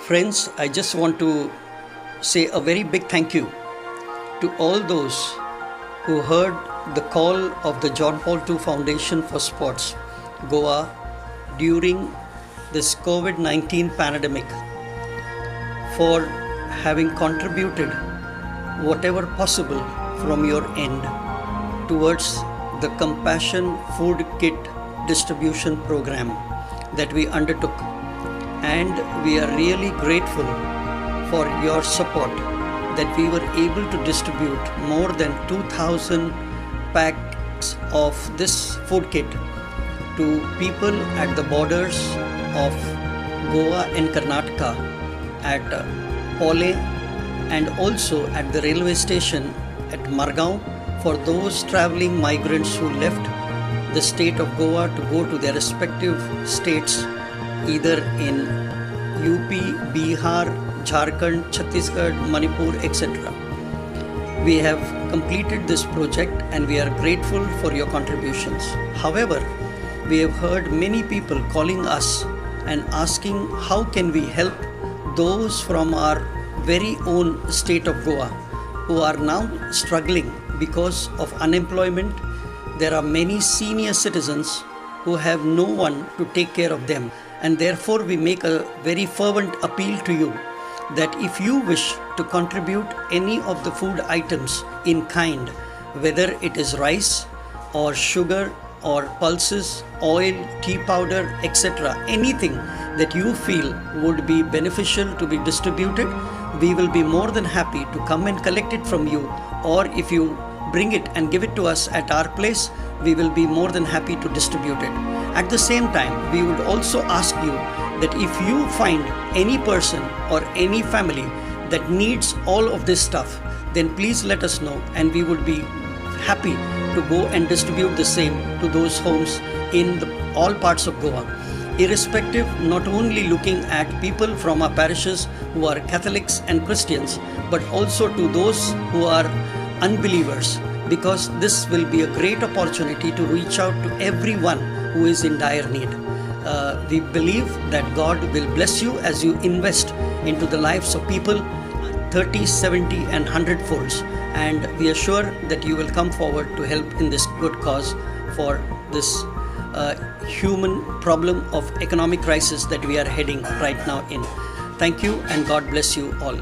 Friends, I just want to say a very big thank you to all those who heard the call of the John Paul II Foundation for Sports, Goa, during this COVID-19 pandemic, for having contributed whatever possible from your end towards the Compassion Food Kit distribution program that we undertook. And we are really grateful for your support that we were able to distribute more than 2,000 packs of this food kit to people at the borders of Goa and Karnataka, at Pole, and also at the railway station at Margao, for those traveling migrants who left the state of Goa to go to their respective states, either in UP, Bihar, Jharkhand, Chhattisgarh, Manipur, etc. We have completed this project and we are grateful for your contributions. However, we have heard many people calling us and asking how can we help those from our very own state of Goa who are now struggling because of unemployment. There are many senior citizens who have no one to take care of them, and therefore we make a very fervent appeal to you that if you wish to contribute any of the food items in kind, whether it is rice or sugar or pulses, oil, tea powder, etc., anything that you feel would be beneficial to be distributed, we will be more than happy to come and collect it from you. Or if you bring it and give it to us at our place, we will be more than happy to distribute it. At the same time, we would also ask you that if you find any person or any family that needs all of this stuff, then please let us know and we would be happy to go and distribute the same to those homes in all parts of Goa. Irrespective, not only looking at people from our parishes who are Catholics and Christians, but also to those who are unbelievers, because this will be a great opportunity to reach out to everyone who is in dire need. We believe that God will bless you as you invest into the lives of people 30, 70 and 100 folds, and we are sure that you will come forward to help in this good cause for this human problem of economic crisis that we are heading right now in. Thank you and God bless you all.